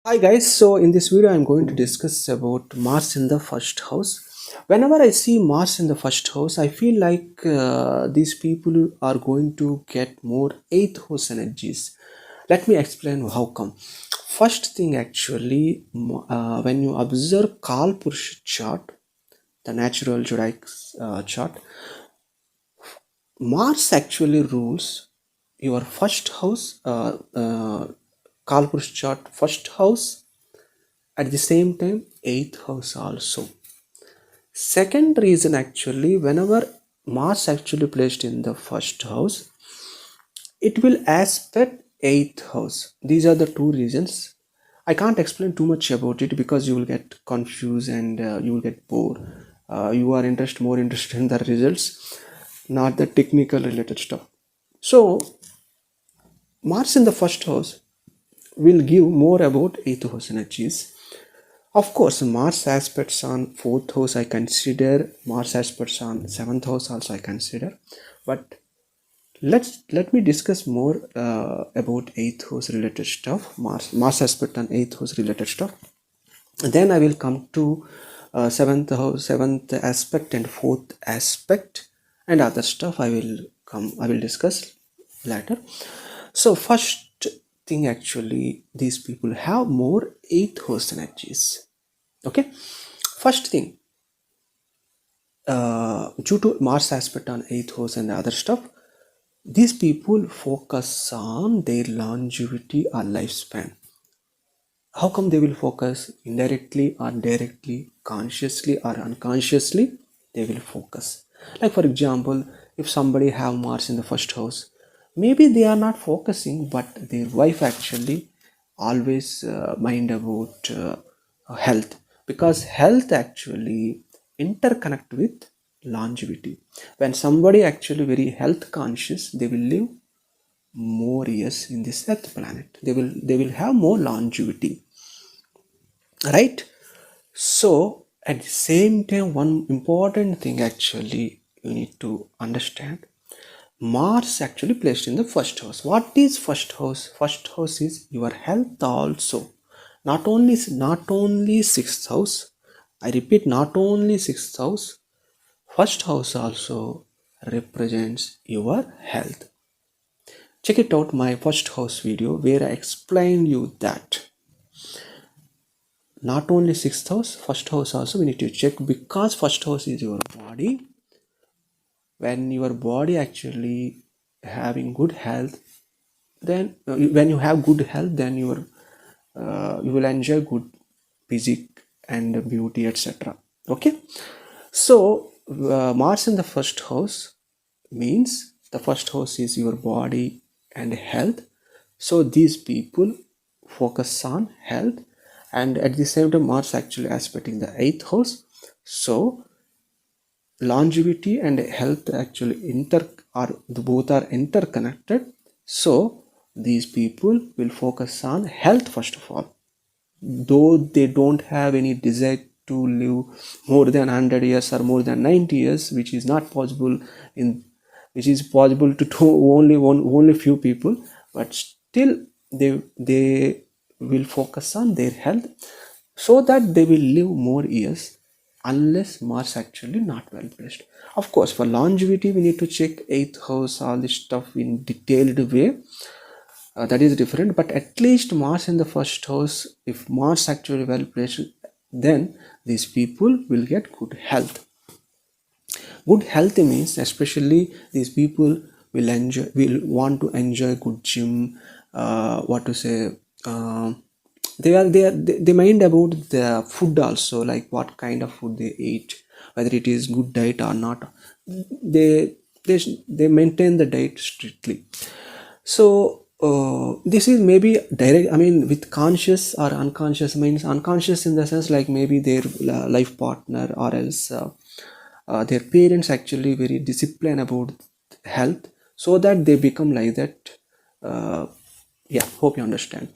Hi guys, so in this video I'm going to discuss about Mars in the first house. Whenever I see Mars in the first house, I feel like these people are going to get more eighth house energies. Let me explain how come. First thing actually, when you observe Kalpurusha chart, the natural zodiac chart, Mars actually rules your first house, Kalpurusha chart, first house at the same time eighth house also. Second reason actually, whenever Mars actually placed in the first house, it will aspect eighth house. These are the two reasons. I can't explain too much about it because you will get confused and you will get bored. You are more interested in the results, not the technical related stuff. So Mars in the first house will give more about eighth house energies. Of course, Mars aspects on fourth house I consider, Mars aspects on seventh house also I consider, but let me discuss more about eighth house related stuff, Mars aspect on eighth house related stuff. And then I will come to seventh house, seventh aspect and fourth aspect, and other stuff I will discuss later. So first thing actually, these people have more eighth house energies. Okay, first thing, due to Mars aspect on eighth house and other stuff, these people focus on their longevity or lifespan. How come they will focus? Indirectly or directly, consciously or unconsciously, they will focus. Like for example, if somebody have Mars in the first house, maybe they are not focusing, but their wife actually always mind about health, because health actually interconnect with longevity. When somebody actually very health conscious, they will live more years in this earth planet. They will have more longevity, right? So at the same time, one important thing actually you need to understand, Mars actually placed in the first house. What is first house? First house is your health also. Not only sixth house. I repeat, not only sixth house. First house also represents your health. Check it out my first house video where I explained you that not only sixth house, first house also we need to check, because first house is your body. When your body actually having good health, then when you have good health, then you will enjoy good physique and beauty, etc. Okay, so Mars in the first house means the first house is your body and health. So these people focus on health, and at the same time Mars actually aspecting the eighth house. So longevity and health actually both are interconnected. So these people will focus on health first of all, though they don't have any desire to live more than 100 years or more than 90 years, which is not possible in which is possible to do only few people, but still they will focus on their health so that they will live more years, unless Mars actually not well placed. Of course, for longevity we need to check eighth house, all this stuff in detailed way. That is different, but at least Mars in the first house, if Mars actually well placed, then these people will get good health. Good health means especially these people will want to enjoy good gym, what to say, they mind about the food also, like what kind of food they eat, whether it is good diet or not. They they they maintain the diet strictly. So this is maybe direct, I mean, with conscious or unconscious, means unconscious in the sense like maybe their life partner or else their parents actually very disciplined about health, so that they become like that. uh, yeah, hope you understand.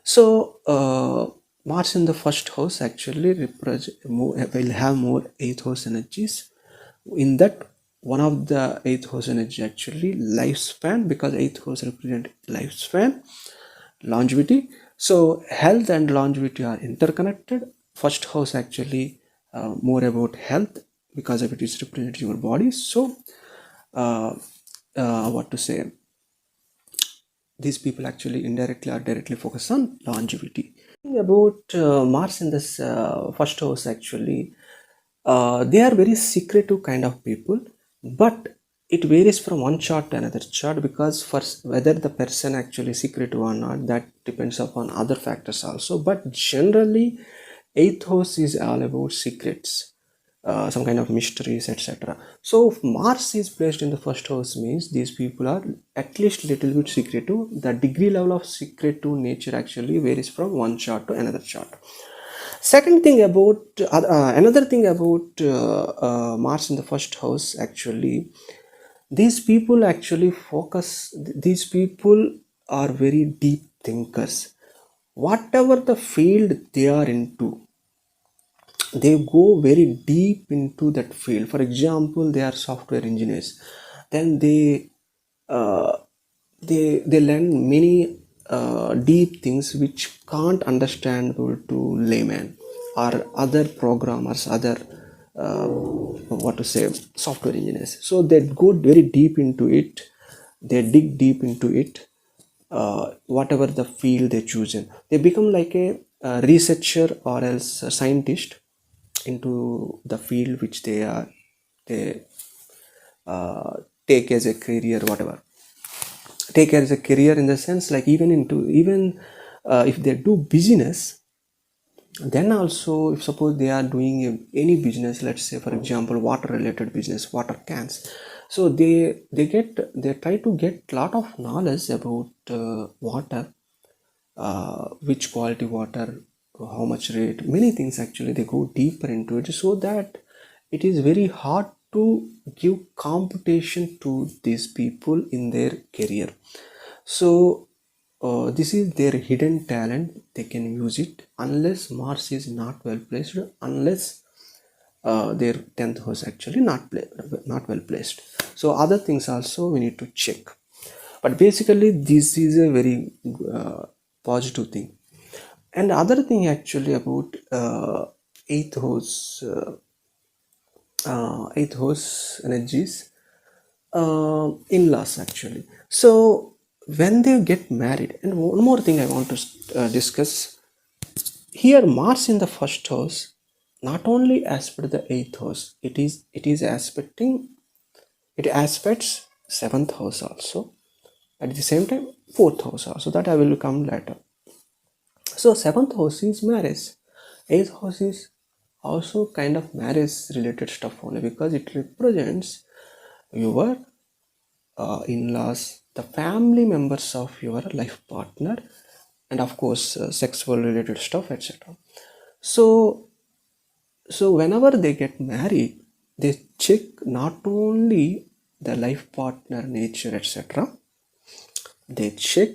So Mars in the first house actually will have more eighth house energies. In that, one of the eighth house energy actually lifespan, because eighth house represent lifespan, longevity. So health and longevity are interconnected. First house actually more about health because of it is represents your body. So uh, what to say, these people actually indirectly or directly focus on longevity. About Mars in this first house actually, they are very secretive kind of people, but it varies from one chart to another chart, because first whether the person actually secretive or not, that depends upon other factors also. But generally, eighth house is all about secrets, some kind of mysteries, etc. So if Mars is placed in the first house, means these people are at least little bit secretive. The degree level of secretive nature actually varies from one chart to another chart. Second thing about another thing about Mars in the first house actually, these people actually focus. These people are very deep thinkers. Whatever the field they are into, they go very deep into that field. For example, they are software engineers, then uh, they learn many deep things which can't understandable to layman or other programmers, other uh, what to say, software engineers. So they go very deep into it, they dig deep into it. Whatever the field they chosen, they become like a researcher or else a scientist into the field which they uh, take as a career, whatever take as a career, in the sense like even into even if they do business, then also if suppose they are doing any business, let's say for example water related business, water cans. So they try to get lot of knowledge about water, which quality water, how much rate, many things actually they go deeper into it, so that it is very hard to give competition to these people in their career. So this is their hidden talent, they can use it unless Mars is not well placed, unless their 10th house actually not well placed. So other things also we need to check, but basically this is a very positive thing. And other thing actually about eighth house eighth house energies, in-laws actually. So when they get married, and one more thing I want to discuss here, Mars in the first house not only aspect the eighth house, it is aspecting, it aspects seventh house also, at the same time fourth house also, that I will come later. So seventh house is marriage, eighth house is also kind of marriage related stuff only, because it represents your in-laws, the family members of your life partner, and of course sexual related stuff, etc. So whenever they get married, they check not only the life partner nature, etc. They check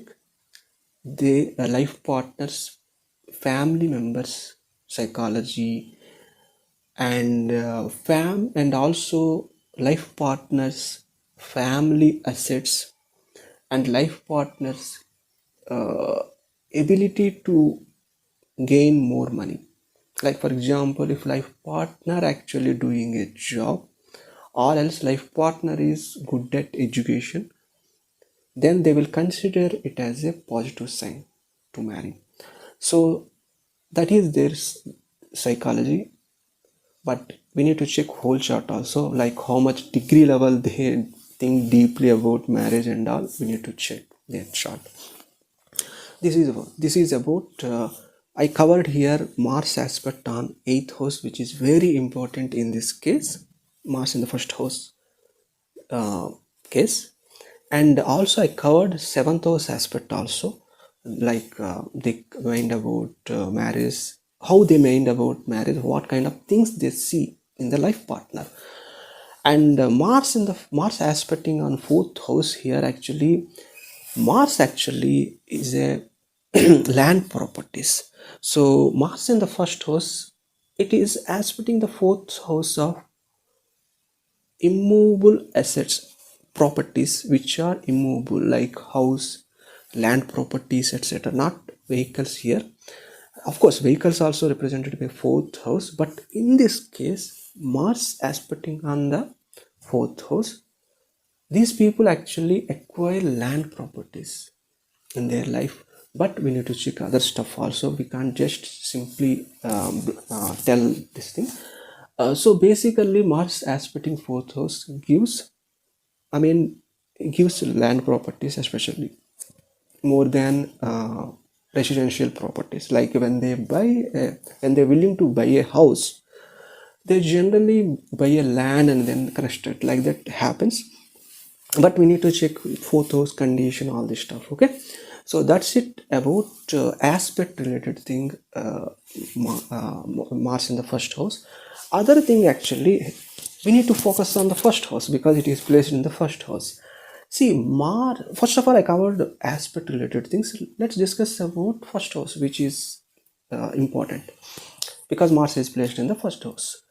the life partners family members psychology, and and also life partners family assets, and life partners uh, ability to gain more money. Like for example, if life partner actually doing a job, or else life partner is good at education, then they will consider it as a positive sign to marry. So that is their psychology. But we need to check whole chart also, like how much degree level they think deeply about marriage and all, we need to check their chart. This is about I covered here Mars aspect on 8th house, which is very important in this case, Mars in the first house uh, case. And also I covered 7th house aspect also, like they mind about marriage, how they mind about marriage, what kind of things they see in the life partner. And Mars in the Mars aspecting on 4th house here actually, Mars actually is a land properties. So Mars in the first house, it is aspecting the 4th house of immovable assets, properties which are immovable, like house, land properties, etc. Not vehicles here. Of course, vehicles also represented by fourth house, but in this case, Mars aspecting on the fourth house, these people actually acquire land properties in their life. But we need to check other stuff also. We can't just simply tell this thing. So basically, Mars aspecting fourth house gives, I mean, it gives land properties, especially more than residential properties. Like when they buy, when they're willing to buy a house, they generally buy a land and then construct. Like that happens. But we need to check fourth house condition, all this stuff. Okay, so that's it about aspect related thing. Mars in the first house. Other thing, actually, we need to focus on the first house because it is placed in the first house. See, Mars, first of all, I covered aspect related things. Let's discuss about first house, which is important because Mars is placed in the first house.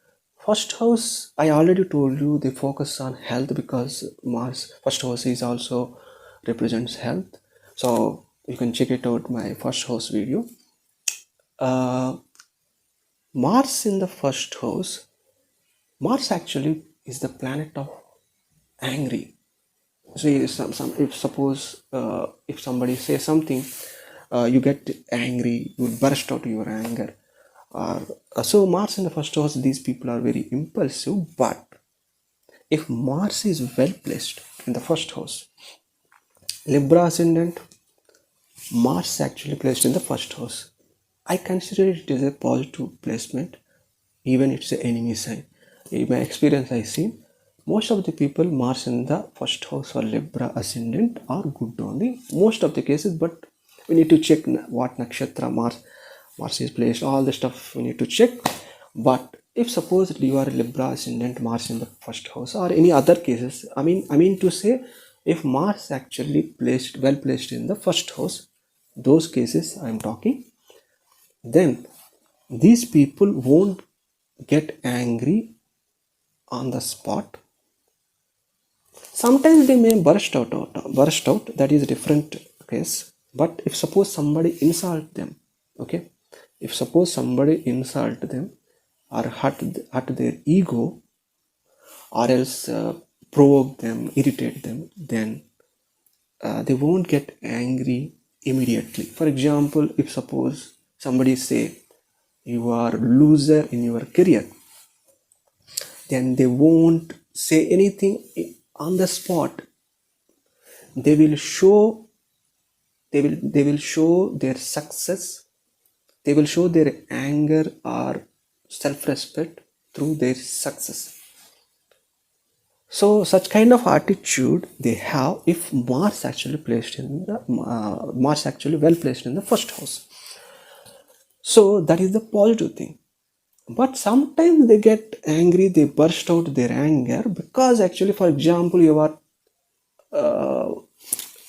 First house, I already told you, they focus on health because Mars first house is also represents health. So you can check it out, my first house video. uh, Mars in the first house, Mars actually is the planet of angry. See, some if suppose if somebody says something, you get angry, you will burst out your anger. So Mars in the first house, these people are very impulsive. But if Mars is well placed in the first house, Libra ascendant, Mars actually placed in the first house, I consider it as a positive placement, even it's an enemy sign. In my experience, I see most of the people Mars in the first house or Libra ascendant are good only, most of the cases. But we need to check what nakshatra Mars is placed, all the stuff we need to check. But if suppose you are Libra ascendant, Mars in the first house, or any other cases, I mean to say, if Mars actually placed well placed in the first house, those cases I am talking, then these people won't get angry on the spot. Sometimes they may burst out. That is a different case. But if suppose somebody insult them, okay, if suppose somebody insult them or hurt their ego, or else provoke them, irritate them, then they won't get angry immediately. For example, if suppose somebody say you are loser in your career, then they won't say anything on the spot. They will show their success, they will show their anger or self-respect through their success. So such kind of attitude they have if Mars actually placed in the Mars actually well placed in the first house. So that is the positive thing. But sometimes they get angry, they burst out their anger because actually, for example, you are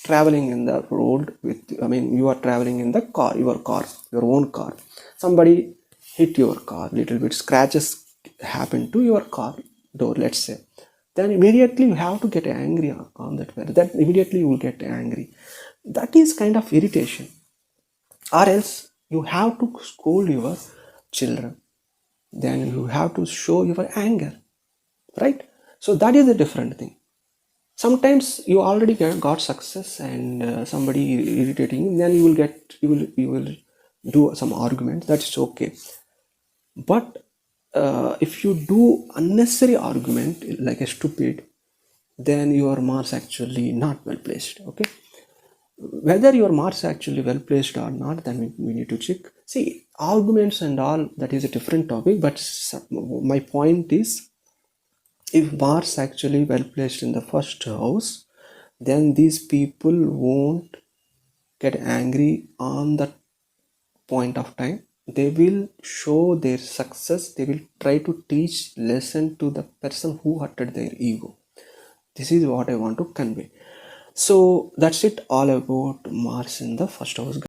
traveling in the road with, I mean, you are traveling in the car, your own car. Somebody hit your car, little bit scratches happen to your car door, let's say. Then immediately you have to get angry on that matter. That immediately you will get angry. That is kind of irritation. Or else you have to scold your children. Then you have to show your anger, right? So that is a different thing. Sometimes you already got success and somebody irritating you, then you will do some argument. That's okay. But if you do unnecessary argument like a stupid, then your Mars actually not well placed. Okay, whether your Mars actually well placed or not, then we need to check. See, arguments and all, that is a different topic. But my point is, if Mars actually well placed in the first house, then these people won't get angry on that point of time. They will show their success. They will try to teach lesson to the person who hurted their ego. This is what I want to convey. So that's it all about Mars in the first house.